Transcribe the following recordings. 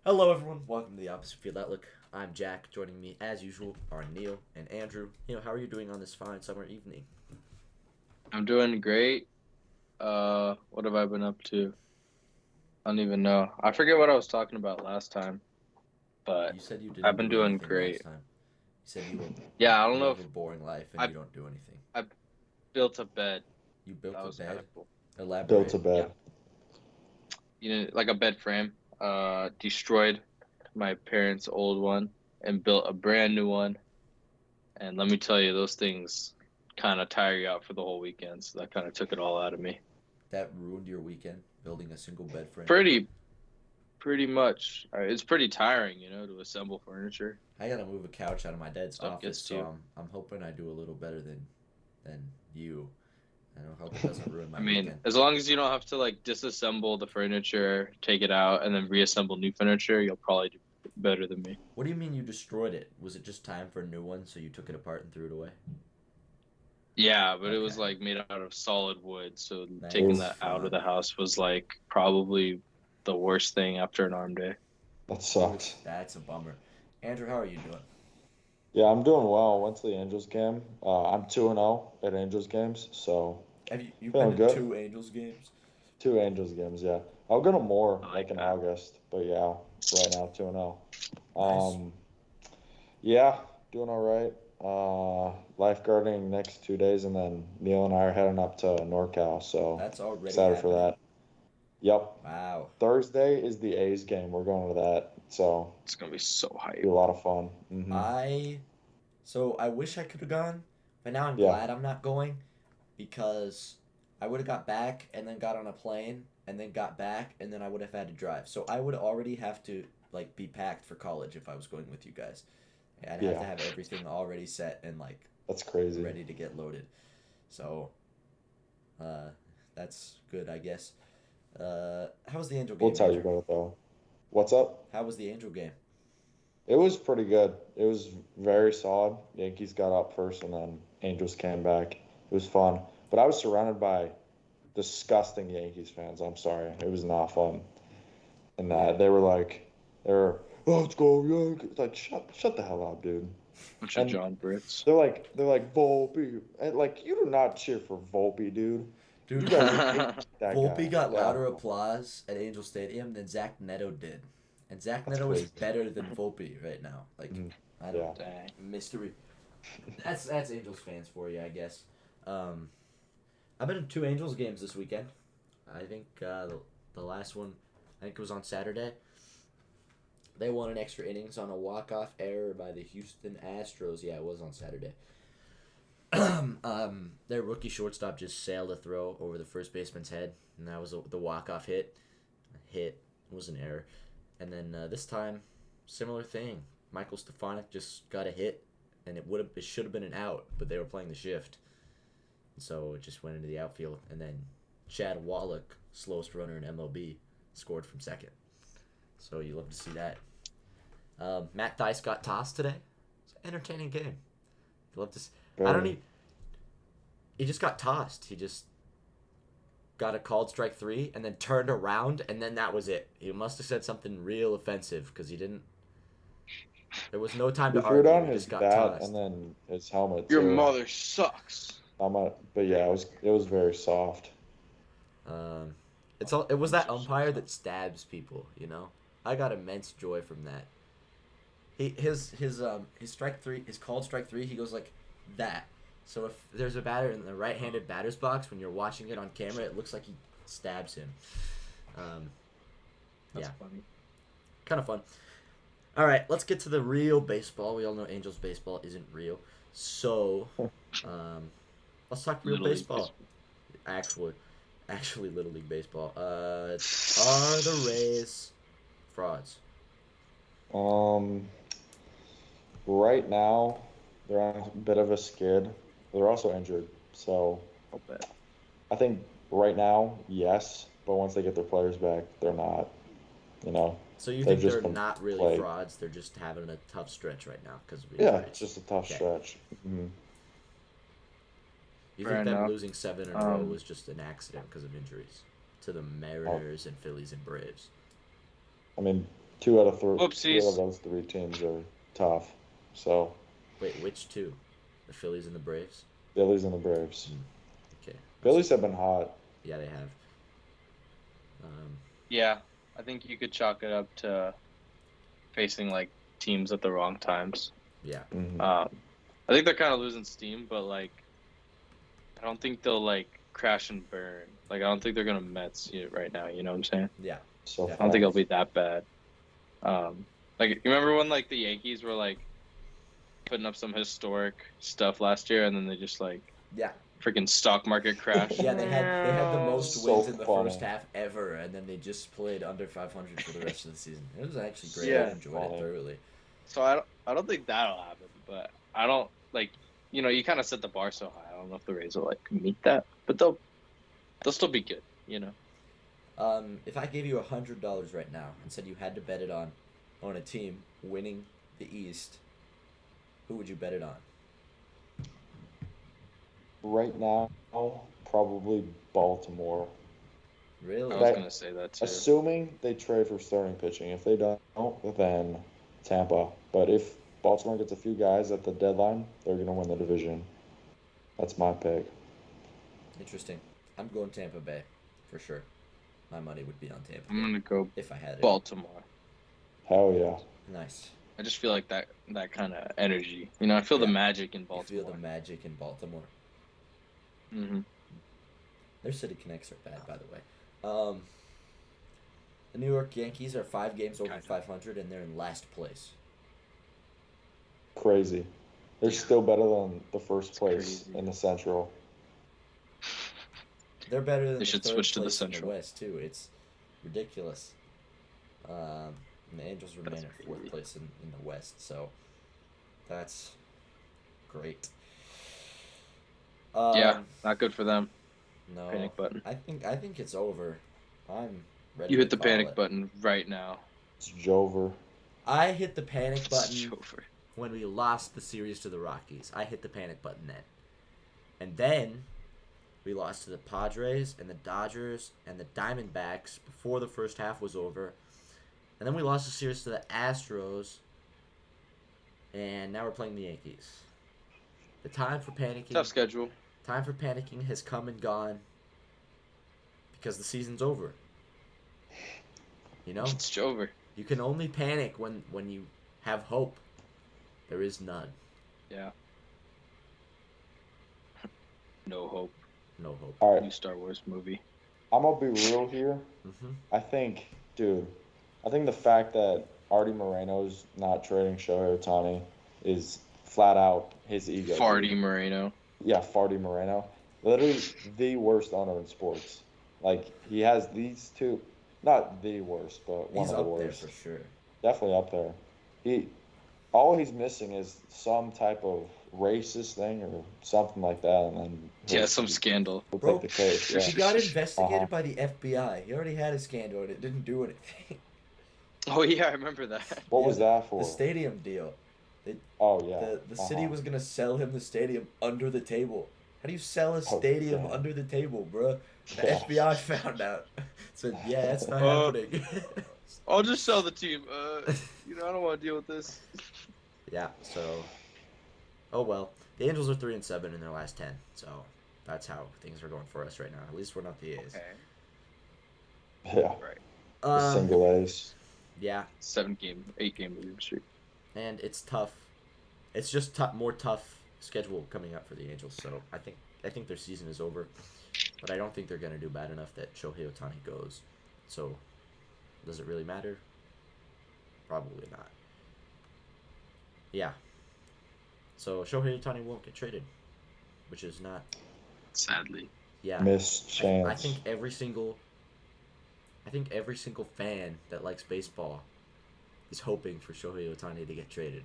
Hello, everyone. Welcome to the Opposite Field Outlook. I'm Jack. Joining me, as usual, are Neal and Andrew. How are you doing on this fine summer evening? I'm doing great. What have I been up to? I don't even know. I forget what I was talking about last time, but You said you I've didn't been do doing anything last great. time. You said you Yeah, I don't know live if a boring life and I you don't do anything. I built a bed. You built That a was kind bed? of cool. Built Elaborate. a Yeah, bed. like a bed frame. Destroyed my parents' old one and built a brand new one. And let me tell you, those things kind of tire you out for the whole weekend. So that kind of took it all out of me. That ruined your weekend, building a single bed frame. Pretty, pretty much. It's pretty tiring, to assemble furniture. I gotta move a couch out of my dad's Stuff office, gets to so you. I'm hoping I do a little better than you. I don't hope it doesn't ruin I my mean, weekend. as long as you don't have to like disassemble the furniture, take it out, and then reassemble new furniture, you'll probably do better than me. What do you mean you destroyed it? Was it just time for a new one, so you took it apart and threw it away? Yeah, but it was Okay, like made out of solid wood, so taking that's Oof, that out of the fun. house was like probably the worst thing after an arm day. that Oof, sucks. that's a bummer. Andrew, how are you doing? Yeah, I'm doing well. Went to the Angels game. I'm 2-0 at Angels games, so Have you've been feeling to good. two Angels games? Two Angels games, yeah. I'll go to more I like like in that. August, but yeah, right now 2-0. Nice. Yeah, doing all right. Lifeguarding next 2 days, and then Neil and I are heading up to NorCal, so That's already excited for happening. that. Yep. Wow. Thursday is the A's game. We're going to that, so It's gonna be so be hype. a lot of fun. I I wish I could have gone, but now I'm Yeah, glad I'm not going because I would have got back and then got on a plane and then got back and then I would have had to drive. So I would already have to like be packed for college if I was going with you guys. I'd have to yeah, have everything already set and like that's crazy. ready to get loaded. So uh, that's good, I guess. How was the Angel We'll game, tell you Andrew? about it though. What's up? How was the Angel game? It was pretty good. It was very solid. Yankees got up first, and then Angels came back. It was fun, but I was surrounded by disgusting Yankees fans. I'm sorry, it was not fun. And Yeah. they were like, oh, let's go Yankees. Like, shut the hell up, dude. Bunch of And John Brits. they're like Volpe, and like you do not cheer for Volpe, dude. You Dude, guys hate that Volpe guy got that louder much. applause at Angel Stadium than Zach Neto did. And Zach That's Neto is crazy. better than Volpe right now. Like, Mhm. I don't. Yeah. Dang. Mystery. That's Angels fans for you, I guess. Um, I've been to two Angels games this weekend. I think the last one, I think it was on Saturday. They won in extra innings on a walk-off error by the Houston Astros. Yeah, it was on Saturday. Their rookie shortstop just sailed a throw over the first baseman's head, and that was the walk-off hit. Hit was an error, and then this time, similar thing. Michael Stefanik just got a hit, and it should have been an out, but they were playing the shift, so it just went into the outfield, and then Chad Wallach, slowest runner in MLB, scored from second. So you love to see that. Matt Thaiss got tossed today. It's an entertaining game. You love to. I don't Very. need. He just got tossed. He just got a called strike three and then turned around and then that was it. He must have said something real offensive because he didn't. There was no time He to threw argue. down He his just got bat and tossed. then his helmet Your too. mother sucks. But yeah, it was very soft. Um, it was I'm that so umpire sorry. that stabs people. I got immense joy from that. His strike three, his called strike three, he goes like that. So if there's a batter in the right-handed batter's box when you're watching it on camera, it looks like he stabs him. Um, That's yeah, funny. kind of fun. All right, let's get to the real baseball. We all know Angels baseball isn't real, so um, let's talk real Little League baseball. baseball. Actually, Little League baseball. Are the Rays frauds? Um, right now they're on a bit of a skid. They're also injured, so I'll bet. I think right now, yes, but once they get their players back, they're not. You know, So you they've think just they're been not really plagued. frauds? They're just having a tough stretch right now because of Yeah, injuries. just a tough Okay. stretch. hmm You Fair think them enough. losing seven in a row Um, was just an accident because of injuries to the Uh, Mariners and Phillies and Braves? I mean, Two out of three. Two Whoopsies. of those three teams are tough. So Wait, which two? The Phillies and the Braves? Phillies and the Braves. Okay. Phillies have been hot. Yeah, they have. Yeah, I think you could chalk it up to facing like teams at the wrong times. Yeah. Mhm. I think they're kind of losing steam, but like, I don't think they'll like crash and burn. Like, I don't think they're gonna Mets right now. You know what I'm saying? Yeah. So Yeah. I don't think far. it'll be that bad. Like, you remember when like the Yankees were like putting up some historic stuff last year, and then they just like Yeah. freaking stock market crash. Yeah, they had the most So wins in the funny. first half ever, and then they just played under 500 for the rest of the season. It was actually great. Yeah. I enjoyed it thoroughly. So I don't think that'll happen, but I don't like, you kind of set the bar so high. I don't know if the Rays will like meet that, but they'll still be good. If I gave you $100 right now and said you had to bet it on a team winning the East, who would you bet it on? Right now, probably Baltimore. Really? I was gonna say that too. Assuming they trade for starting pitching. If they don't, then Tampa. But if Baltimore gets a few guys at the deadline, they're going to win the division. That's my pick. Interesting. I'm going Tampa Bay for sure. My money would be on Tampa I'm Bay gonna go if I had it. Baltimore. Hell yeah. Nice. I just feel like that kind of energy. I feel the Yeah. magic in You Baltimore. feel the magic in Baltimore. Mm-hmm. Their city connects are bad, by the way. The New York Yankees are 5 games over 500, and they're in last place. Crazy. They're Yeah. still better than the first It's place crazy. in the Central. They're better than They the should third switch to the place in the Central. West too. It's ridiculous. And the Angels remain That's in fourth crazy. place in the West, so that's great. Yeah, not good for them. No. Panic button. I think it's over. I'm ready. You hit to the call panic it. button right now. It's Jover. I hit the panic It's button over. when we lost the series to the Rockies. I hit the panic button then. And then we lost to the Padres and the Dodgers and the Diamondbacks before the first half was over. And then we lost the series to the Astros. And now we're playing the Yankees. The time for panicking. Tough schedule. Time for panicking has come and gone. Because the season's over. It's over. You can only panic when you have hope. There is none. Yeah. No hope. No hope. All right, New Star Wars movie. I'm going to be real here. Mm-hmm. I think the fact that Artie Moreno's not trading Shohei Ohtani is flat out his ego. Farty dude. Moreno. Yeah, Farty Moreno. Literally the worst owner in sports. Like, he has these two, not the worst, but one He's of the up there worst. for sure. Definitely up there. All he's missing is some type of racist thing or something like that, and then Yeah, some scandal. he'll Bro, take the case. He Yeah. got investigated Uh-huh. by the FBI. He already had a scandal and it didn't do anything. Oh yeah, I remember that. What Yeah, was that for? The stadium deal. Oh yeah. The city Uh-huh. was gonna sell him the stadium under the table. How do you sell a Oh, stadium damn. under the table, bruh? The Yeah. FBI found out. Said, yeah, that's not happening. I'll just sell the team. I don't want to deal with this. Yeah, so oh well. The Angels are 3-7 in their last 10, so that's how things are going for us right now. At least we're not the A's. Okay. Yeah. Right. The single A's. Yeah, 8-game losing streak. and it's tough. It's just more tough schedule coming up for the Angels. So I think their season is over, but I don't think they're gonna do bad enough that Shohei Ohtani goes. So does it really matter? Probably not. Yeah. So Shohei Ohtani won't get traded, which is not. Sadly. Yeah. Missed chance. I think every single fan that likes baseball is hoping for Shohei Ohtani to get traded.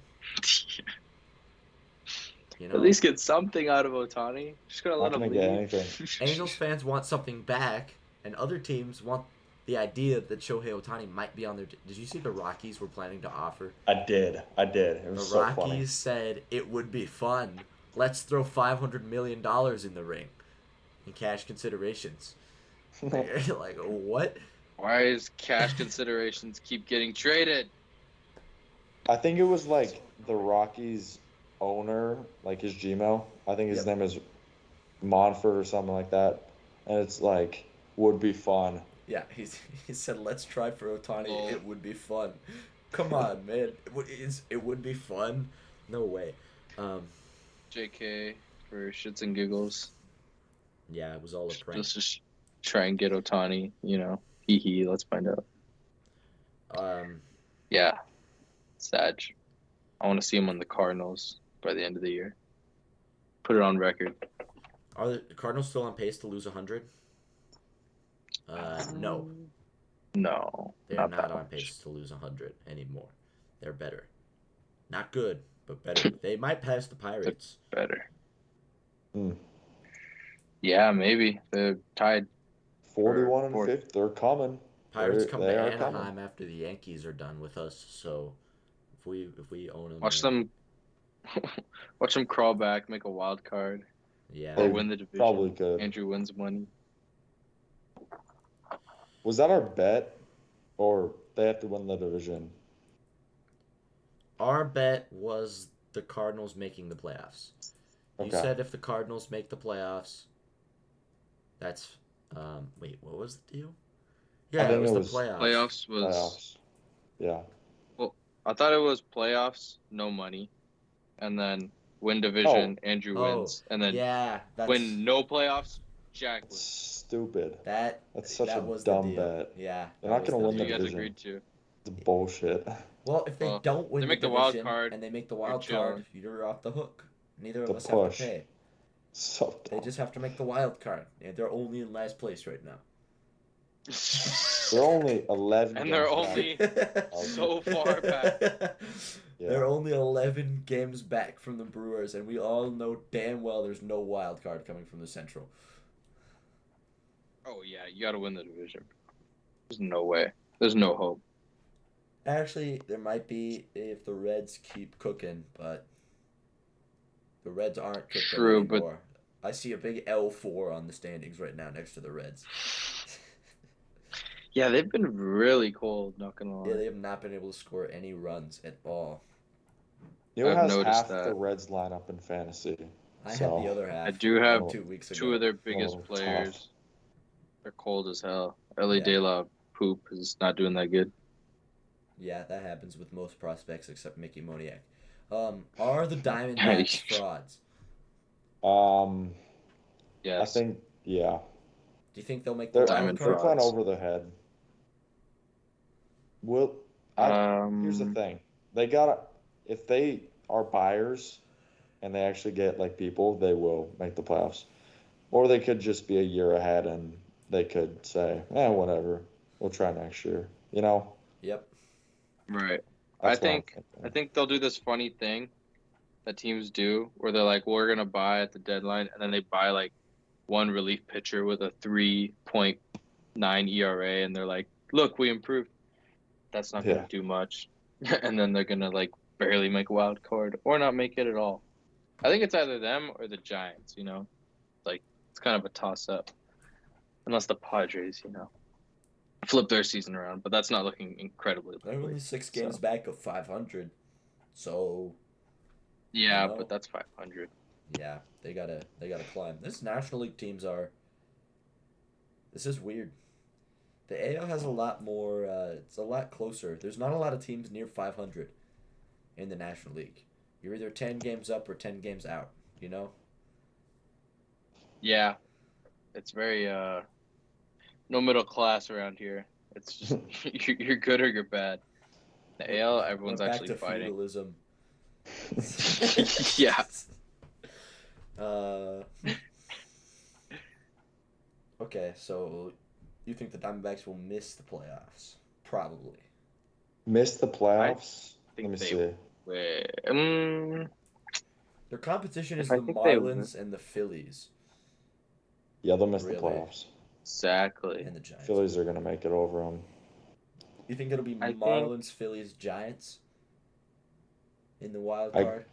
At least get something out of Ohtani. Just gotta let Not him gonna get leave. anything. Angels fans want something back, and other teams want the idea that Shohei Ohtani might be on their. Did you see the Rockies were planning to offer? I did. It The was so Rockies funny. said it would be fun. Let's throw $500 million in the ring in cash considerations. Like what? Why is cash considerations keep getting traded? I think it was like the Rockies owner, like his Gmail. I think his Yep. name is Monfort or something like that. And it's like, would be fun. Yeah, he said, let's try for Otani. Lol. It would be fun. Come on, man. It would be fun? No way. JK for shits and giggles. Yeah, it was all a prank. Just try and get Otani, Hee hee, let's find out. Yeah. Sad. I want to see him on the Cardinals by the end of the year. Put it on record. Are the Cardinals still on pace to lose 100? No. No. They're not that on much. pace to lose 100 anymore. They're better. Not good, but better. They might pass the Pirates. Better. Hmm. Yeah, maybe. They're tied. 41 and Fourth. 5th. They're coming. Pirates They come are to coming. Anaheim after the Yankees are done with us, so if we own them, Watch then- them crawl back, make a wild card, Yeah. or They win the division. probably could. Andrew wins money. Was that our bet? Or they have to win the division? Our bet was the Cardinals making the playoffs. You Okay. said if the Cardinals make the playoffs, that's wait, what was the deal? Yeah, think it was it the was playoffs. Playoffs was. Playoffs. Yeah. I thought it was playoffs, no money, and then win division, Andrew Oh, wins, and then yeah, that's win no playoffs, Jack It's wins. stupid. that. That's such that a was dumb the deal. bet. Yeah, They're that not was gonna the win You the deal. guys division. agreed to. It's bullshit. Well, if they Well, don't win they the make the wild division card, and they make the wild chilling. card, you're off the hook. Neither of The us push. have to pay. So They dumb. just have to make the wild card. And they're only in last place right now. They're only 11 And they're games back. only so far back. Yeah. They're only 11 games back from the Brewers, and we all know damn well there's no wild card coming from the Central. Oh yeah, you got to win the division. There's no way. There's no hope. Actually, there might be if the Reds keep cooking, but the Reds aren't cooking True, but- anymore. I see a big L4 on the standings right now next to the Reds. Yeah, they've been really cold. Not gonna lie. Yeah, they have not been able to score any runs at all. Neal I've has noticed half that. the Reds lineup in fantasy. I So, had the other half. I do have 2 weeks ago. Two of their biggest tough. players. They're cold as hell. Ellie Yeah. De La Poop is not doing that good. Yeah, that happens with most prospects except Mickey Moniak. Are the Diamondbacks frauds? Yes. I think, yeah. Do you think they'll make the They're, wild Diamond they're card? playing frauds. over their head. Here's the thing. They gotta, if they are buyers and they actually get like people, they will make the playoffs. Or they could just be a year ahead and they could say, whatever, we'll try next year. You know? Yep. Right. That's what I'm I thinking. think they'll do this funny thing that teams do where they're like, we're gonna buy at the deadline, and then they buy like one relief pitcher with a 3.9 ERA, and they're like, look, we improved. That's not gonna Yeah. do much. And then they're gonna like barely make a wild card or not make it at all. I think it's either them or the Giants, Like it's kind of a toss up. Unless the Padres, flip their season around, but that's not looking incredibly They're likely. only 6 games So- back of 500. So, Yeah, You know? but that's 500. yeah, they gotta climb. This National League teams are. This is weird. The AL has a lot more. It's a lot closer. There's not a lot of teams near 500 in the National League. You're either 10 games up or 10 games out. You know. Yeah, it's very no middle class around here. It's just you're good or you're bad. The AL, everyone's Went back actually to fighting. feudalism. Yeah. Okay, so you think the Diamondbacks will miss the playoffs? Probably. Miss the playoffs? think Let me they- see. Their competition is I the think they Marlins and the Phillies Yeah, they'll miss Really? the playoffs. Exactly. and the Giants. Phillies are going to make it over them. You think it'll be I think- Marlins, Phillies, Giants in the wild I- card?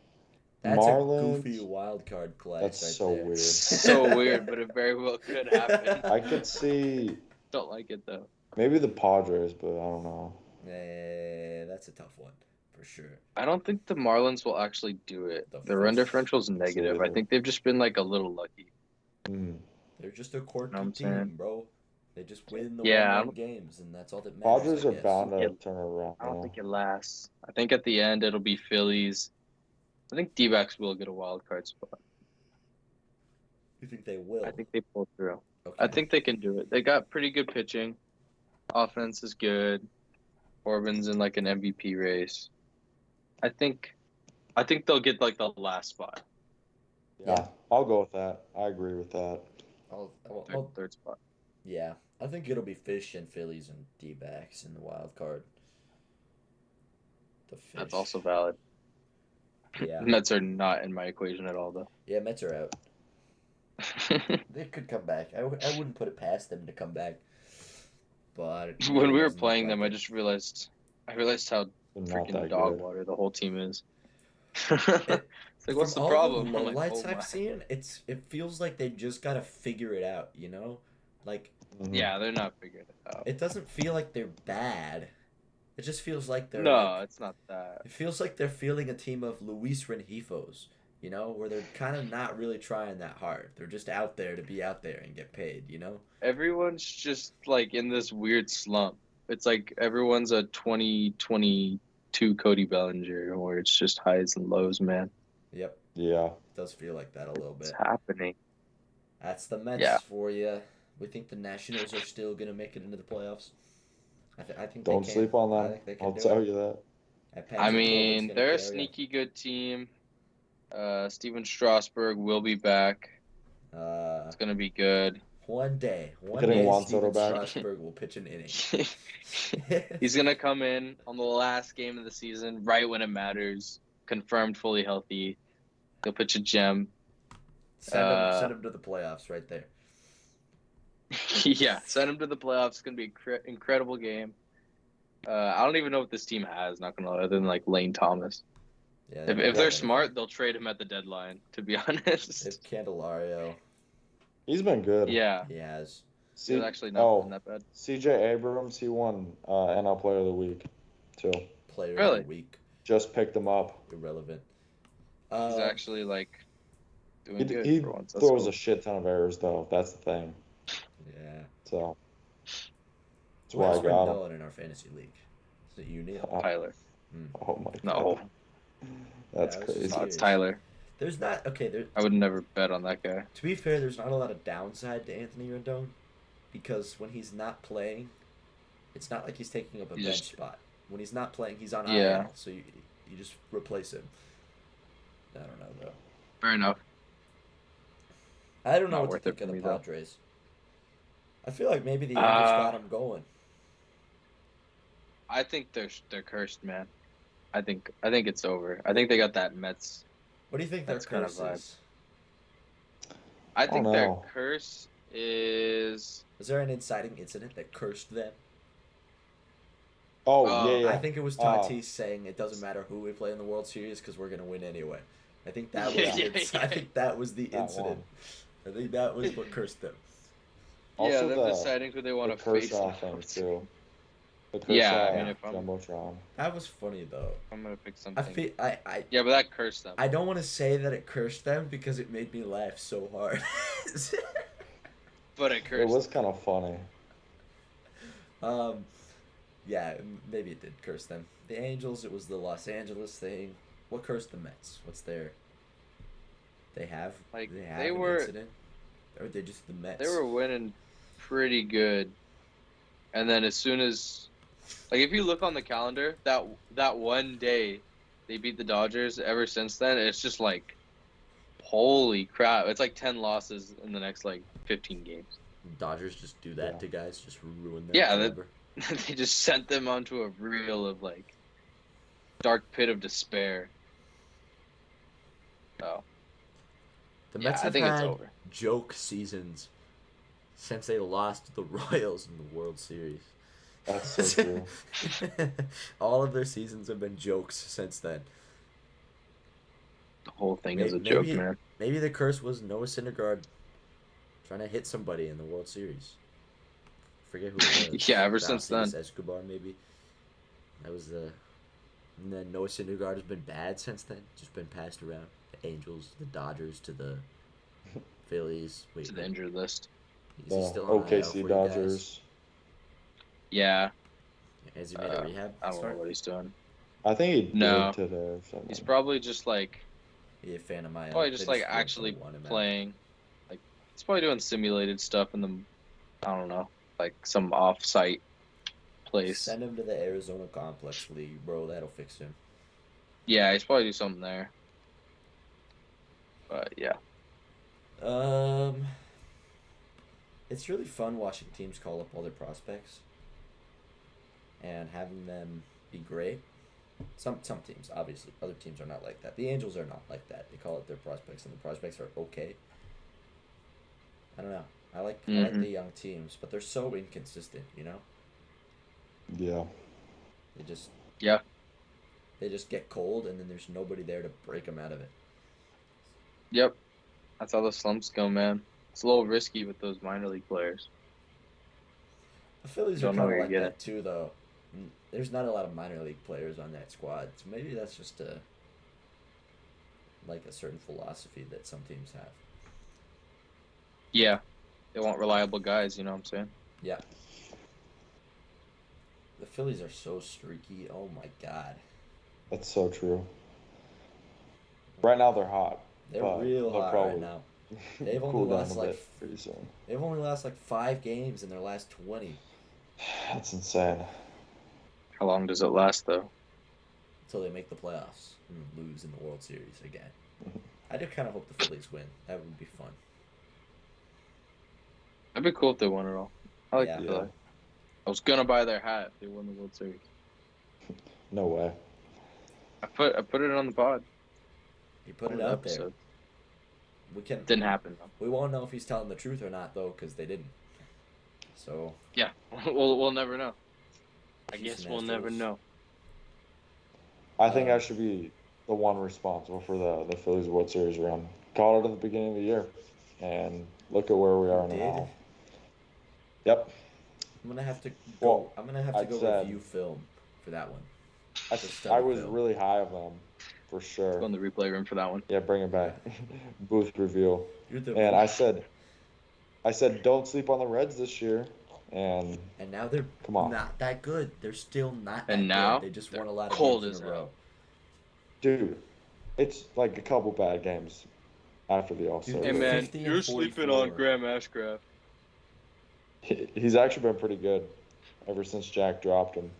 That's Marlins- a goofy wild card clash. That's right so there. weird. So weird, but it very well could happen. I could see Don't like it though. Maybe the Padres, but I don't know. That's a tough one for sure. I don't think the Marlins will actually do it. The The run fish. differential is negative. I either. think they've just been like a little lucky. Mm. They're just a You know quirky what I'm team, saying? bro. They just win the Yeah, one-run games, and that's all that matters, I Padres are guess. bound to turn around. I don't Though. think it lasts. I think at the end it'll be Phillies. I think D-backs will get a wild card spot. You think they will? I think they pull through. Okay. I think they can do it. They got pretty good pitching. Offense is good. Corbin's in like an MVP race. I think they'll get like the last spot, Yeah, I'll go with that. I agree with that. third spot. Yeah, I think it'll be Fish and Phillies and D-backs in the wild card. The Fish. That's also valid. Yeah. Mets are not in my equation at all, though. Yeah, Mets are out. They could come back. I wouldn't put it past them to come back. But When we were doesn't look playing them, like I it. just realized how They're not freaking that dog good. water the whole team is. It's like, what's the From all problem? the I'm like, lowlights oh I've my. seen, it feels like they just gotta figure it out. You know, like Mhm. Yeah, they're not figuring it out. it doesn't feel like they're bad. It just feels like they're No, like, it's not that. it feels like they're feeling a team of Luis Rengifos, you know, where they're kind of not really trying that hard. They're just out there to be out there and get paid, you know? Everyone's just like in this weird slump. It's like everyone's a 2022 Cody Bellinger, where it's just highs and lows, man. Yep. Yeah. It does feel like that a little It's bit. happening. That's the Mets Yeah. for you. We think the Nationals are still going to make it into the playoffs. I think Don't they can. sleep on I them. think they can I'll do tell it. you that. And I Patrick Corbin's mean, gonna they're a carry 'em. sneaky good team. Steven Strasburg will be back. It's gonna be good. One day Getting Juan Steven Soto back. Strasburg will pitch an inning. He's gonna come in on the last game of the season, right when it matters. Confirmed, fully healthy. He'll pitch a gem. Send him to the playoffs right there. Yeah, send him to the playoffs. It's gonna be an incredible game. I don't even know what this team has. Not gonna lie, other than like Lane Thomas. Yeah, If they're smart, they'll trade him at the deadline. To be honest. If Candelario, He's been good. Yeah, he has. he's actually not been that bad. CJ Abrams, he won NL Player of the Week, too. Player Really? of the week. Just picked him up. Irrelevant. He's actually like doing good He for once. throws Cool. a shit ton of errors, though. That's the thing. Yeah. So that's Who why I else got him. Rendon in our fantasy league? Is it you, Neal? Tyler. Oh my No. god. That's Yeah, I was just crazy. No, it's Tyler. There's not okay. There. I would never bet on that guy. To be fair, there's not a lot of downside to Anthony Rendon, because when he's not playing, it's not like he's taking up a He's bench just- spot. When he's not playing, he's on Yeah. IL, so you just replace him. I don't know though. Fair enough. I don't know Not what to worth it think for of the me, though. Padres. I feel like maybe the Yankees got him going. I think they're cursed, man. I think it's over. I think they got that Mets. What do you think their That's kind of curse vibe. is? I think their know. curse is. Was there an inciting incident that cursed them? Oh, yeah. I think it was Tatis saying it doesn't matter who we play in the World Series because we're gonna win anyway. I think that was I think that was the That incident. one. I think that was what cursed them. Yeah, Also them the- deciding who they want The to face. Kershaw thing, too. The Kershaw Yeah, I mean, if I'm- Jumbotron. That was funny though. I'm gonna pick I something. feel Yeah, but that cursed them. I don't want to say that it cursed them because it made me laugh so hard. But it cursed. It was kind of funny. Yeah, maybe it did curse them. The Angels, it was the Los Angeles thing. What cursed the Mets? What's their? They have Like, they have they an were- incident, or are they just the Mets? They were winning pretty good, and then as soon as, like, if you look on the calendar, that one day they beat the Dodgers. Ever since then, it's just like, holy crap! It's like 10 losses in the next like 15 games. Dodgers just do that Yeah. to guys, just ruin them. Yeah, forever. They just sent them onto a reel of like dark pit of despair. Oh, The yeah, Mets I have think it's had over. joke seasons since they lost to the Royals in the World Series. That's so true. All of their seasons have been jokes since then. The whole thing is a Maybe- joke, man. Maybe the curse was Noah Syndergaard trying to hit somebody in the World Series. forget who it was. Yeah, ever since Bastidas then. Escobar, maybe. That was the. And then Noah Syndergaard has been bad since then. Just been passed around. The Angels, the Dodgers, to the Phillies. Wait, To the injured list. is he still on IL OKC for you guys? Dodgers. Yeah. Has he made a rehab I don't know start? what he's doing. I think he No. did today or something. He's probably just like Yeah, fan of my. probably just like actually playing. Like he's probably doing simulated stuff in the I don't know, like some off-site place. Send him to the Arizona Complex League, bro. That'll fix him. Yeah, he's probably do something there. But yeah. It's really fun watching teams call up all their prospects and having them be great. Some teams, obviously, other teams are not like that. The Angels are not like that. They call up their prospects, and the prospects are okay. I don't know. I like the young teams, but they're so inconsistent. You know. Yeah. They just get cold, and then there's nobody there to break them out of it. Yep. That's how the slumps go, man. It's a little risky with those minor league players. The Phillies are Don't know kind where of you're like that too, though. There's not a lot of minor league players on that squad, so maybe that's just a certain philosophy that some teams have. Yeah. They want reliable guys, you know what I'm saying? Yeah. The Phillies are so streaky. Oh my god. That's so true. Right now they're hot. They're but real they'll hot right now. They've only cool down lost a like bit pretty soon. They've only lost like 5 games in their last 20 That's insane. How long does it last, though? until they make the playoffs and lose in the World Series again. I do kind of hope the Phillies win. That would be fun. That'd be cool if they won it all. I like Yeah. the Phillies. I was gonna buy their hat if they won the World Series. No way. I put it on the pod. You put On it the out there. episode. Didn't happen though. We won't know if he's telling the truth or not though, because they didn't. So. Yeah, we'll never know. I Houston guess we'll never Astros. know. I think I should be the one responsible for the Phillies World Series run. Called it at the beginning of the year, and look at where we are You now. did? Yep. I'm gonna have to go. Well, I'm gonna have to I'd go said- review film for that one. I was really high of them, for sure. Go in the replay room for that one. Yeah, bring it back. Booth review. You're the And I said, don't sleep on the Reds this year. And now they're come on, not that good. They're still not that And now good. They just won a lot of cold games as in a row. hell. dude, it's like a couple bad games after the All-Star. Dude, Hey They're man, 50 and you're sleeping on 44. Graham Ashcraft. He's actually been pretty good ever since Jack dropped him.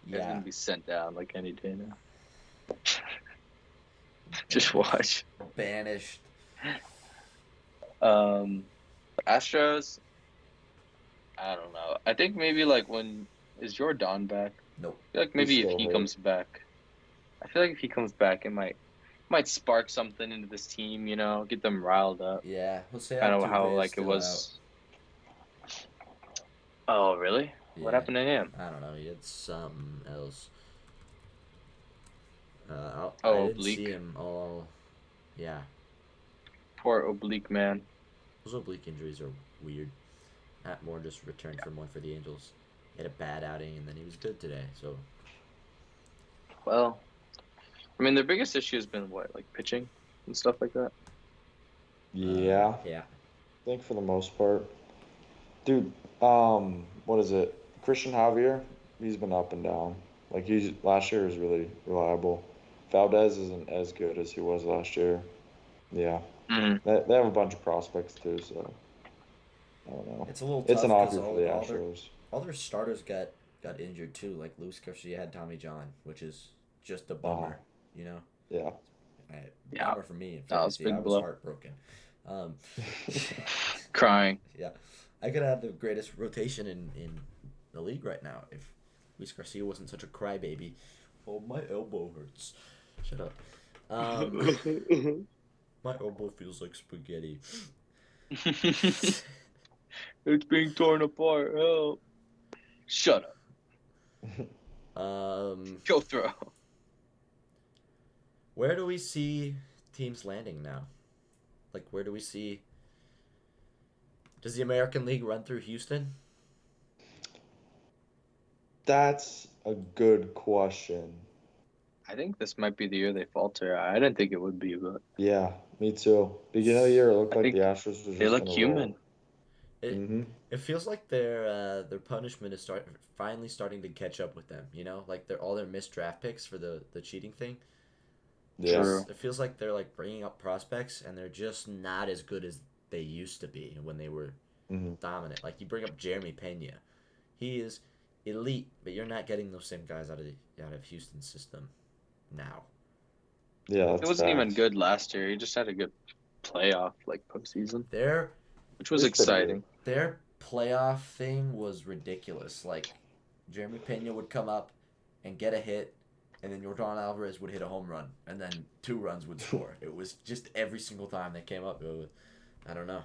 He's Yeah. gonna be sent down like any day now. Just watch. Banished. Astros. I don't know. I think maybe like when is Jordan back? Nope. I feel like maybe He's if still he hurt. comes back, I feel like if he comes back, it might spark something into this team. You know, get them riled up. Yeah. Jose I don't know how Altuve is like it still was. Oh really? out. What Yeah. happened to him? I don't know. He had something else. I Oh, didn't see oblique. him all. Yeah. Poor oblique man. Those oblique injuries are weird. Matt Moore just returned from one for the Angels. He had a bad outing, and then he was good today. So Well, I mean, their biggest issue has been what, like pitching and stuff like that. Yeah, yeah. I think for the most part. Dude, what is it? Christian Javier, he's been up and down. Like last year was really reliable. Valdez isn't as good as he was last year. Yeah. Mm-hmm. They have a bunch of prospects too, so I don't know. It's a little. It's tough an 'cause offer for the all their, Astros. all their starters got injured too. Like Luis Garcia had Tommy John, which is just a bummer. You know. Yeah. Yeah. Bummer for me. In That was fantasy. big I was blow. heartbroken. Crying. Yeah, I could have the greatest rotation in the league right now if Luis Garcia wasn't such a crybaby. Oh, my elbow hurts. Shut up. My elbow feels like spaghetti. It's being torn apart. Help. Shut up. Go throw. Where do we see teams landing now? Like, where do we see... Does the American League run through Houston? That's a good question. I think this might be the year they falter. I didn't think it would be, but Yeah, me too. Beginning of the year, it looked I like the think Astros was they just look gonna human. roll. It Mm-hmm. it feels like their punishment is finally starting to catch up with them. You know, like they're all their missed draft picks for the cheating thing. Yeah. True. It feels like they're like bringing up prospects and they're just not as good as they used to be when they were Mm-hmm. dominant. Like you bring up Jeremy Pena, he is elite, but you're not getting those same guys out of Houston's system now. Yeah, It that's wasn't even facts. good last year. He just had a good playoff, like postseason, Their which It was was pretty good. exciting. their playoff thing was ridiculous. Like Jeremy Pena would come up and get a hit, and then Jordan Alvarez would hit a home run, and then 2 runs would score. It was just every single time they came up. I don't know.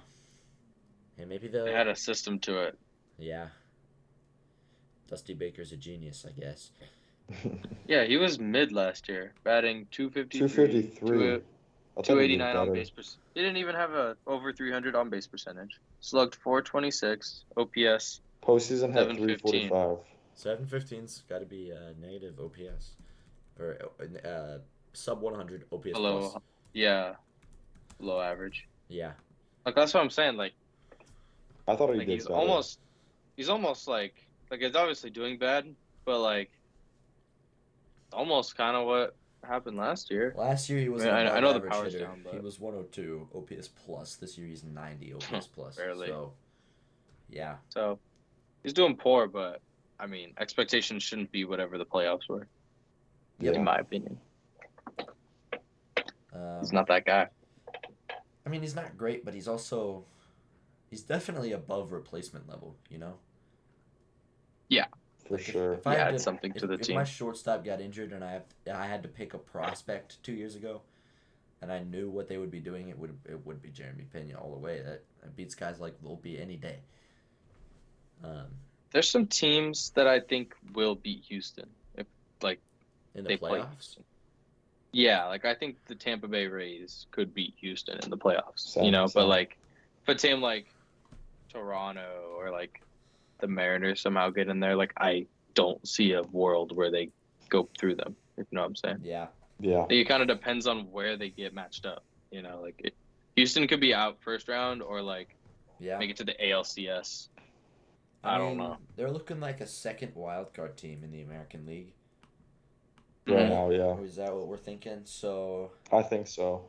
Hey, maybe They they'll. had a system to it. Yeah, Dusty Baker's a genius, I guess. Yeah, he was mid last year, batting 253, 253. I thought he'd be 289 on better. base percent. He didn't even have a over 300 on base percentage. Slugged 426, OPS Postseason had 715. 345. 715's got to be negative OPS or sub 100 OPS plus. Below, yeah, below average. Yeah, Like that's what I'm saying. I thought he Like did better. he's almost like it's obviously doing bad, but like almost kind of what happened last year. last year he I was mean, an I above know the average power's hitter. down, He but was 102 OPS plus. This year he's 90 OPS plus. barely. So, yeah. So he's doing poor, but I mean, expectations shouldn't be whatever the playoffs were, Yep. in Yeah. my opinion. He's Um, not that guy. I mean, he's not great, but he's definitely above replacement level. You know, For like sure. if I Yeah, had it's to, something to the if my team. shortstop got injured and I had to pick a prospect 2 years ago, and I knew what they would be doing, it would be Jeremy Pena all the way. That beats guys like Volpe any day. Um, There's some teams that I think will beat Houston if like in the they play playoffs, Houston. Yeah, like I think the Tampa Bay Rays could beat Houston in the playoffs. Same. But Same. like if a team like Toronto or like the Mariners somehow get in there, like I don't see a world where they go through them. If you know what I'm saying. yeah, Yeah. It kind of depends on where they get matched up. Houston could be out first round or like yeah. make it to the ALCS. I I don't mean, know. they're looking like a second wild card team in the American League. Right Mhm. now, yeah. Or is that what we're thinking? So, I think so.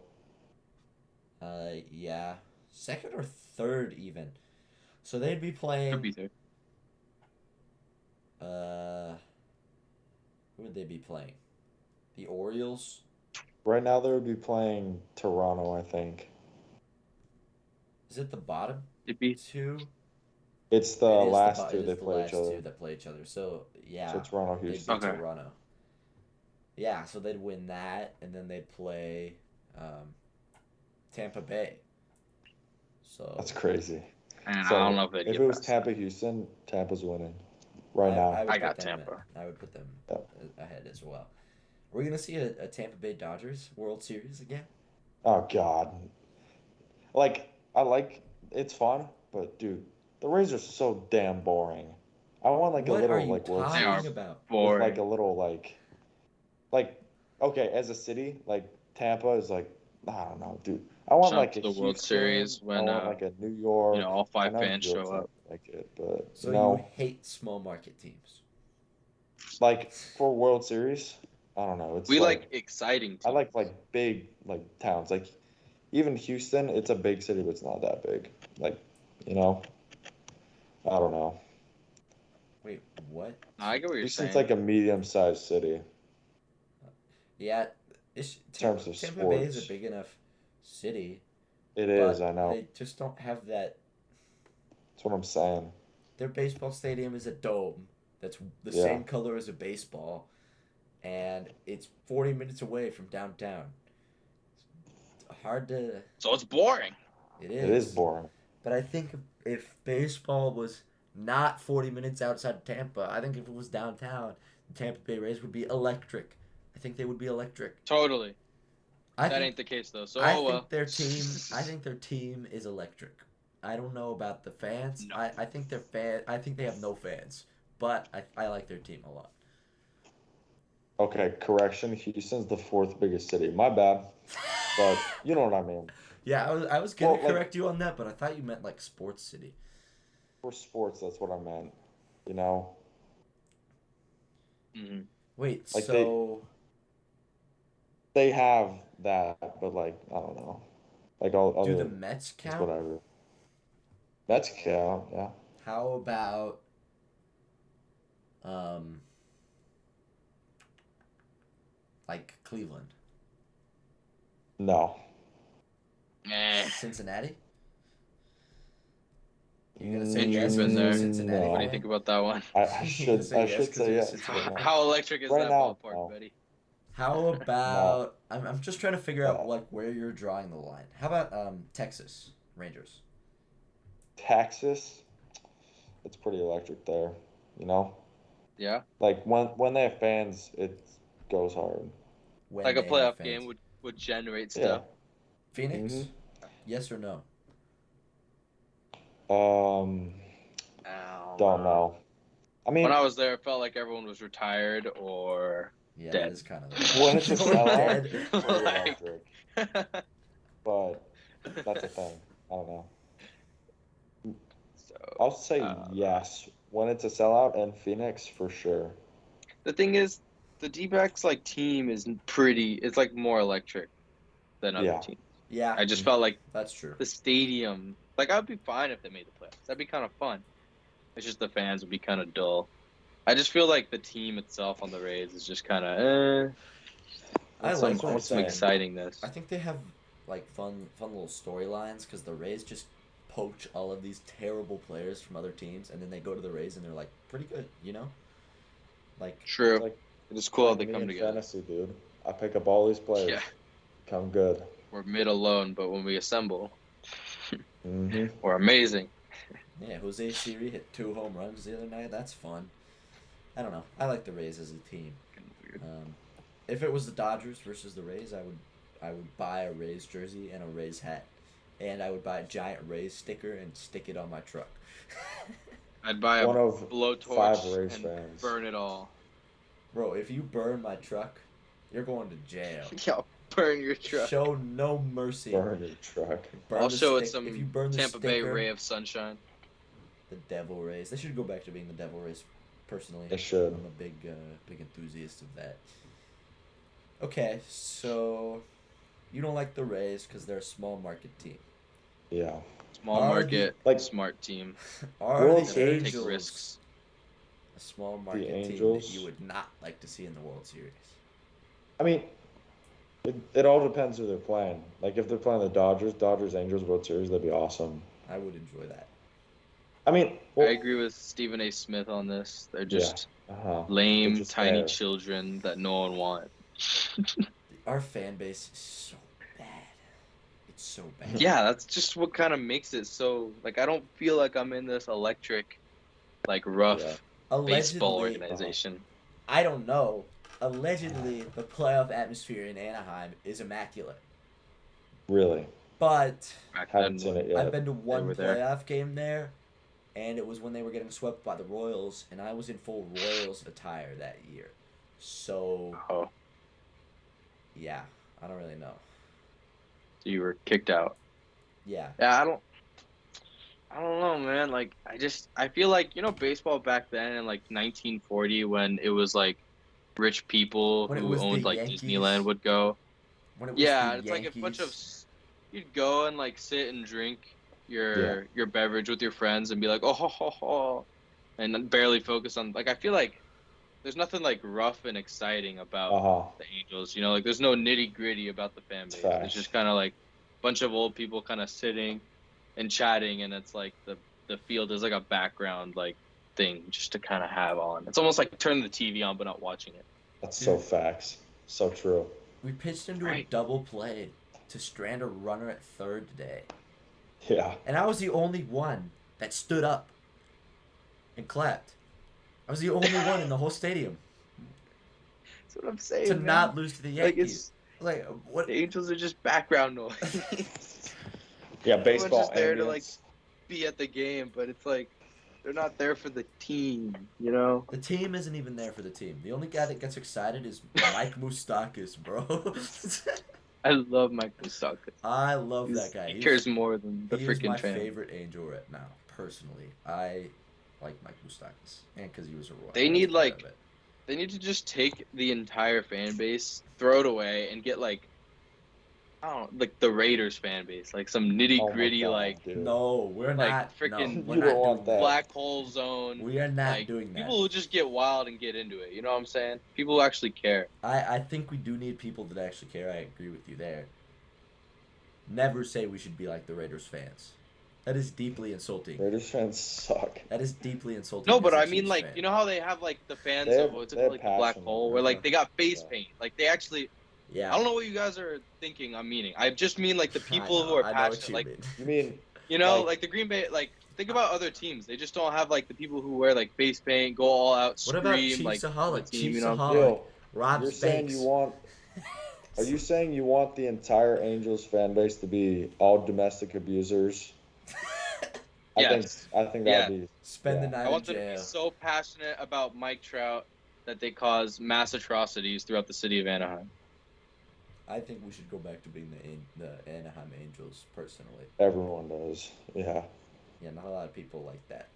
yeah, second or third even. So they'd be Could playing. be there. Who would they be playing? The Orioles. Right now, they would be playing Toronto, I think. Is it the bottom It'd be two? It's the It is last two it they is the play each last other. two that play each other. So yeah, So Toronto, they'd Houston. be Okay. Toronto. Yeah, so they'd win that, and then they'd play Tampa Bay. So That's crazy. and So I don't know if they'd if get it was past Tampa, Houston, Tampa's winning. Right now. I would I put got them Tampa. I would put them Yep. ahead as well. Are we gonna see a Tampa Bay Dodgers World Series again? Oh God. It's fun, but dude, the Rays are so damn boring. I want like a What are little you like World They are Series about? with like boring. a little like okay, as a city, like Tampa is like I don't know, dude. I want Shout out like to a the World Houston. Series I when want like a New York. all I 5 know New fans York's show not up. like it, but So you hate small market teams. like for World Series, I don't know. It's We like like exciting teams. I like big like towns. Like even Houston, it's a big city, but it's not that big. Like, you know, I don't know. Wait, what? I get what you're Houston's saying. like a medium-sized city Yeah, in terms of Tampa Bay is a sports. big enough city, It is, but I know. they just don't have that. That's what I'm saying. Their baseball stadium is a dome that's the Yeah. same color as a baseball, and it's 40 minutes away from downtown. It's hard to. So it's boring. It It is is. boring. But I think if baseball was not 40 minutes outside of Tampa, I think if it was downtown, the Tampa Bay Rays would be electric. I think they would be electric. Totally. I That think, ain't the case though. So I oh well. think their team. I think their team is electric. I don't know about the fans. No. I think their fan. I think they have no fans, but I like their team a lot. Okay, correction. Houston's the fourth biggest city. My bad, but you know what I mean. Yeah, I was gonna Well, like correct you on that, but I thought you meant like sports city. for sports, that's what I meant. You know, Hmm. Wait, like so they have that, but like I don't know. Like all do the other, Mets it's count? whatever. That's count, yeah. How about um like Cleveland, No. Eh. Cincinnati? You gonna say Andrew's yes been because you're a there. Cincinnati What do No. you think fan? about that one? I You gonna should say I yes should because say you're a yes, but Cincinnati? no. How electric is Right that now, ballpark, no. buddy? How No. about I'm just trying to figure out Uh, like where you're drawing the line. How about Texas Rangers? Texas, it's pretty electric there, you know? Yeah, Like when they have fans, it goes hard. When like a they have playoff fans. game would generate Yeah. stuff. Phoenix? hmm Yes or no? Um, Oh, don't know. I when I mean, was there, it felt like everyone was retired or Yeah, that dead. is kind of the when it's a vibe. Or sellout, dead. it's pretty Like, electric. But that's a thing. I don't know. so, I'll say uh, yes when it's a sellout and Phoenix for sure. the thing is, the D-backs like team is pretty. It's like more electric than other Yeah. teams. Yeah, I just felt like that's true. the stadium. Like I'd be fine if they made the playoffs. That'd be kind of fun. It's just the fans would be kind of dull. I just feel like the team itself on the Rays is just kind of I That's like what I'm that what's some saying. team. excitingness. I think they have like fun little storylines because the Rays just poach all of these terrible players from other teams, and then they go to the Rays and they're like pretty good, you know? Like It's True. like It's cool how like they me come in together. fantasy, dude. I pick up all these players. Yeah, Come good. we're mid alone, but when we assemble, hmm we're amazing. yeah, Jose Siri hit 2 home runs the other night. That's fun. I don't know. I like the Rays as a team. Weird. If it was the Dodgers versus the Rays, I would buy a Rays jersey and a Rays hat, and I would buy a giant Rays sticker and stick it on my truck. I'd buy a One of 5 blowtorch Rays and fans. burn it all. Bro, if you burn my truck, you're going to jail. Yeah, burn your truck. Show no mercy. Burn your truck. Burn I'll the show it stick- some If you burn the Tampa Bay sticker, ray of sunshine. the Devil Rays. They should go back to being the Devil Rays. Personally, They should. I'm a big enthusiast of that. Okay, so you don't like the Rays because they're a small market team. Yeah. Small Are market, the- like- smart team. Are World the Series? Take Angels risks. a small market team that Angels? you would not like to see in the World Series? I mean, it all depends who they're playing. Like if they're playing the Dodgers, Angels World Series, that'd be awesome. I would enjoy that. I mean, well, I agree with Stephen A. Smith on this. They're just uh-huh. lame, They're just tiny there. children that no one wants. Our fan base is so bad. It's so bad. Yeah, that's just what kind of makes it so. Like, I don't feel like I'm in this electric, like rough Yeah. baseball Allegedly, organization. I don't know. Allegedly, the playoff atmosphere in Anaheim is immaculate. Really. But Back Haven't then, seen when- it yet. I've been to one were there. playoff game there, and it was when they were getting swept by the Royals, and I was in full Royals attire that year. So, Oh, yeah, I don't really know. so you were kicked out. Yeah. Yeah, I don't know, man. Like, I feel like, baseball back then in like 1940 when it was like rich people When it who was the owned like Yankees. Disneyland would go. When it was Yeah, the it's like a bunch of Yankees. you'd go and like sit and drink your beverage with your friends and be like, oh ho ho ho, and then barely focus on, like, I feel like there's nothing like rough and exciting about Uh-huh. the Angels. Like there's no nitty gritty about the fan base. Facts. It's just kind of like a bunch of old people kind of sitting and chatting, and it's like the field is like a background like thing just to kind of have on. It's almost like turning the TV on but not watching it. That's so facts. So true. We pitched into a Right. double play to strand a runner at third today. Yeah. And I was the only one that stood up and clapped. I was the only one in the whole stadium That's what I'm saying. to man. not lose to the like Yankees. Like, what? the Angels are just background noise. Yeah, Everyone's baseball just there to like ambience. be at the game, but it's like They're not there for the team, you know. The team isn't even there for the team. The only guy that gets excited is Mike Moustakis, bro. I love Mike Moustakas. I love that guy. He cares more than the He is freaking my fan. favorite Angel right now, personally. I like Mike Moustakis, and because he was a Royal. They need, that's part like- of it. They need to just take the entire fan base, throw it away, and get like, I don't know, like the Raiders fan base, like some nitty Oh my gritty, God, like dude. No, we're Like, not. freaking- No, we're You not don't want doing that. black hole zone. We are not like, doing that. People who just get wild and get into it. You know what I'm saying? People who actually care. I think we do need people that actually care. I agree with you there. Never say we should be like the Raiders fans. That is deeply insulting. Raiders fans suck. That is deeply insulting. No, but as a I mean, Chiefs like, fan. you know how they have like the fans They of have- what's it they called, have like the black passion. hole, where like they got face Yeah. paint. Like they actually, Yeah. I don't know what you guys are thinking. I'm meaning. I just mean like the people who are I know what passionate. you Like mean. You mean you know, Like- like the Green Bay. Like think about other teams. They just don't have like the people who wear like face paint, go all out, What scream about Chiefs like for the Aholic? team. Chiefs You know, Aholic. Neal, Rob you're saying Banks. you want? Are you saying you want the entire Angels fan base to be all domestic abusers? Yes. I think Yeah. that'd be. Spend the Yeah. night I in want them to be jail. so passionate about Mike Trout that they cause mass atrocities throughout the city of Anaheim. I think we should go back to being the Anaheim Angels, personally. Everyone does. Yeah. Yeah, not a lot of people like that.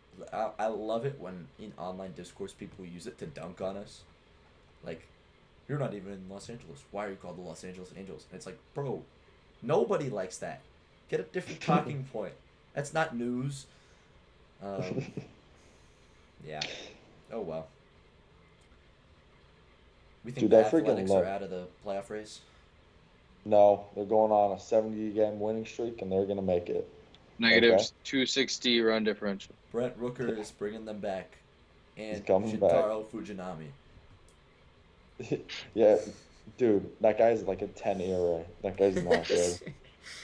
I love it when in online discourse people use it to dunk on us. Like, you're not even in Los Angeles. Why are you called the Los Angeles Angels? And it's like, bro, nobody likes that. Get a different talking point. That's not news. Yeah. Oh, well. We think Dude, I the freaking Athletics love- are out of the playoff race? No, they're going on a 70-game winning streak, and they're gonna make it. Negative Okay. 260 run differential. Brent Rooker is bringing them back. And He's coming back. Shintaro Fujinami. Yeah, dude, that guy's like a 10 ERA. That guy's not good.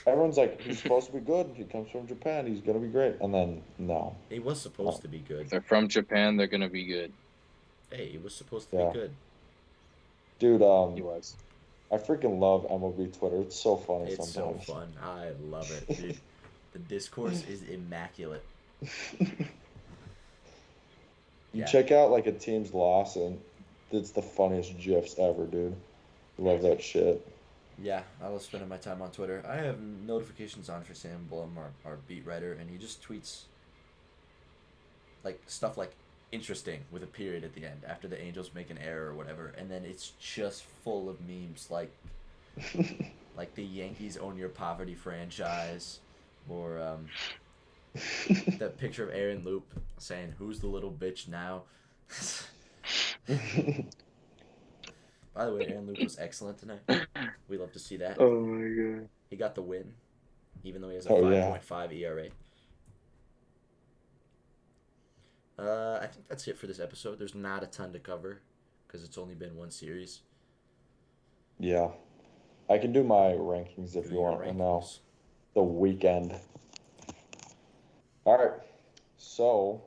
Everyone's like, he's supposed to be good. He comes from Japan. He's gonna be great. And then no. He was supposed to be If good. they're from Japan, they're gonna be good. Hey, he was supposed to Yeah. be good. Dude, He was. I freaking love MLB Twitter. It's so funny It's so sometimes. fun. I love it, dude. The discourse is immaculate. You Yeah. check out like a team's loss, and it's the funniest gifs ever, dude. Love that shit. Yeah, I was spending my time on Twitter. I have notifications on for Sam Blum, our beat writer, and he just tweets like stuff like interesting with a period at the end after the Angels make an error or whatever, and then it's just full of memes like the Yankees own your poverty franchise, or the picture of Aaron Loop saying who's the little bitch now. By the way, Aaron Loop was excellent tonight. We love to see that. Oh my god. He got the win, even though he has a Oh, yeah. 5.5 ERA. I think that's it for this episode. There's not a ton to cover because it's only been one series. Yeah. I can do my rankings if Do you your want right now. rankings. The weekend. All right. So,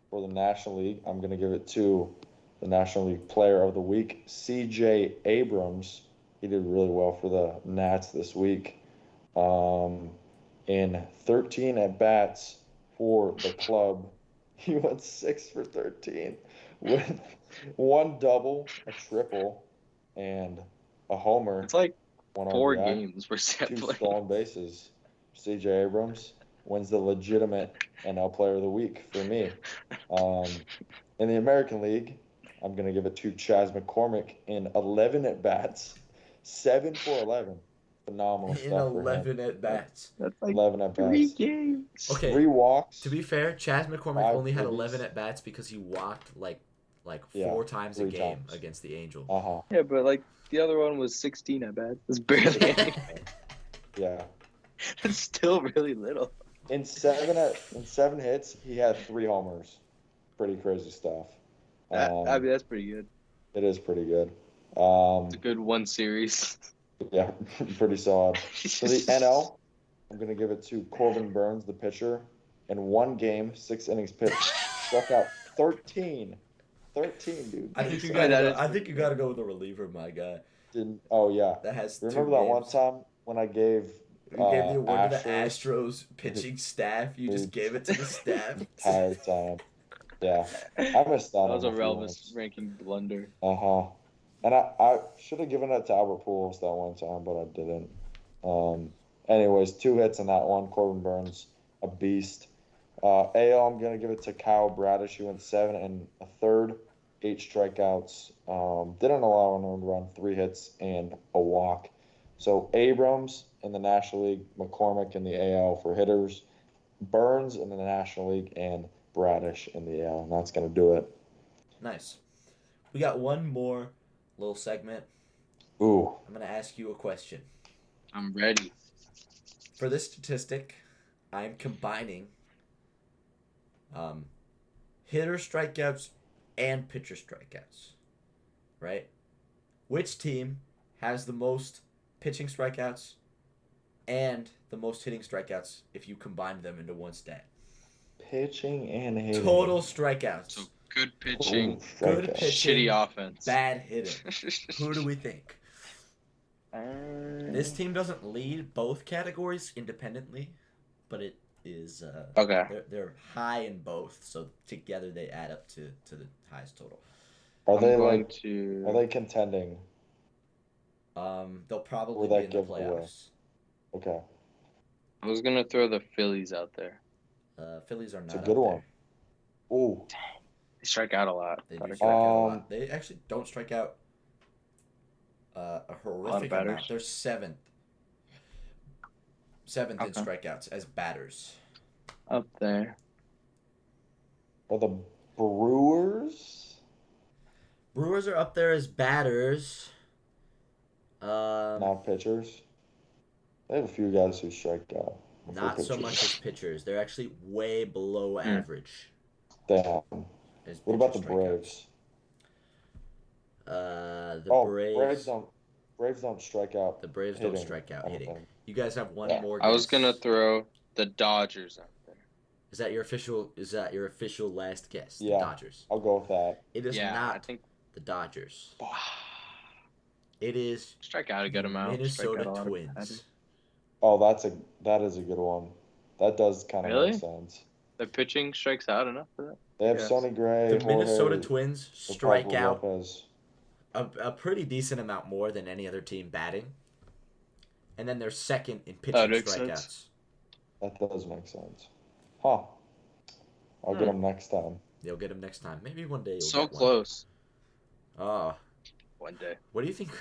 for the National League, I'm going to give it to the National League Player of the Week, C.J. Abrams. He did really well for the Nats this week. In 13 at-bats for the club, he went 6 for 13 with one double, a triple, and a homer. It's like one 4 RBI. games we're set 2 playing. stolen bases. C.J. Abrams wins the legitimate NL Player of the Week for me. In the American League, I'm going to give it to Chas McCormick in 11 at-bats, 7 for 11. Phenomenal In stuff for him. 11 at bats. That's like 11 3 at-bats. games. Okay. 3 walks. To be fair, Chas McCormick 5 only had ribbies. 11 at bats because he walked like Yeah, 4 times a 3 game times. against the Angels. Uh-huh. Yeah, but like the other one was 16 at bat. It's barely anything. Yeah. It's still really little. In 7 hits, he had 3 homers. Pretty crazy stuff. I mean, that's pretty good. It is pretty good. It's a good one series. Yeah, pretty solid. For the NL, I'm going to give it to Corbin Burns, the pitcher. In 1 game, 6 innings pitched, struck out 13. 13, dude. I think you Yeah, that is gotta go with a reliever, my guy. Oh, yeah. That has Remember 2 that games. one time when I gave You gave the award to the Astros Astros pitching staff. You just gave it to the staff. entire time? Yeah, I missed That out was on a a few Relvis ones. ranking blunder. And I should have given it to Albert Pujols that one time, but I didn't. Anyways, 2 hits in that one. Corbin Burns, a beast. AL, I'm gonna give it to Kyle Bradish. He went 7 and a third, 8 strikeouts. Didn't allow an earned run, 3 hits and a walk. So Abrams in the National League, McCormick in the AL for hitters, Burns in the National League, and Bradish in the AL. And that's gonna do it. Nice. We got one more little segment. Ooh. I'm gonna ask you a question. I'm ready. For this statistic, I'm combining hitter strikeouts and pitcher strikeouts. Right? Which team has the most pitching strikeouts and the most hitting strikeouts if you combine them into one stat? Pitching and hitting. Total strikeouts. So good pitching, Ooh, Good strikeouts. pitching, shitty offense. bad hitting. Who do we think? Uh, This team doesn't lead both categories independently, but it is Okay. they're high in both, so together they add up to the highest total. Are I'm they going like? to. Are they contending? They'll probably Will be that in the give away? playoffs. Okay, I was gonna throw the Phillies out there. Phillies are not it's a up good one. there. Ooh, They strike out a lot. They do Gotta strike go. out a lot. They actually don't strike out a horrific amount. batters. They're seventh in Okay. strikeouts as batters. Up there. are the Brewers? Brewers are up there as batters. Not pitchers. They have a few guys who strike out. before Not so pitchers. much as pitchers. They're actually way below average. Damn. As What about the pitcher strikeouts. Braves? The Braves don't strike out. The Braves hitting, don't strike out I don't hitting. think. You guys have one Yeah. more. I was guess. gonna throw the Dodgers out there. Is that your official last guess? Yeah. The Dodgers. I'll go with that. It is Yeah, not I think the Dodgers. It is strike out a good amount. Minnesota Strike out a lot of Twins. batters. Oh, that is a good one. That does kind of Really? make sense. The pitching strikes out enough for that. They have Yes. Sonny Gray. The Minnesota Jorge, Twins strike Pablo out Lopez. a pretty decent amount more than any other team batting. And then they're second in pitching That makes strikeouts. sense. That does make sense. Huh. I'll get them next time. You'll get them next time. Maybe one day you'll So get one. close. Oh, One day. what do you think?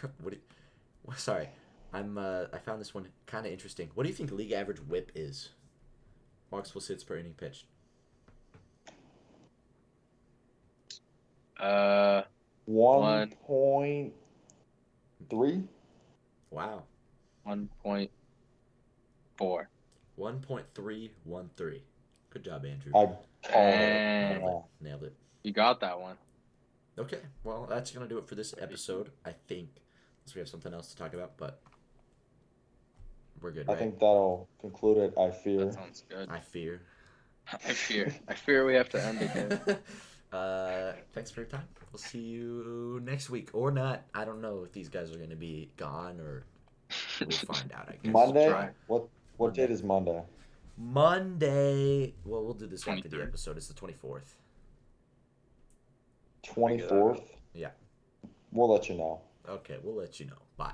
Sorry, I found this one kind of interesting. What do you think league average WHIP is? Marks hits per inning pitched. 1.3. Wow. 1.4. 1.313. Good job, Andrew. I called And- it. Yeah. Nailed it. You got that one. Okay, well, that's going to do it for this episode, I think. Unless we have something else to talk about, but we're good, I right? think that'll conclude it. I fear. That sounds good. I fear. I fear we have to end again. Thanks for your time. We'll see you next week. Or not. I don't know if these guys are going to be gone or we'll find out, I guess. Monday. Try. What Monday. date is Monday? Monday. Well, we'll do this after the 23rd. episode. It's the 24th. 24th. Yeah. We'll let you know. Okay, we'll let you know. Bye.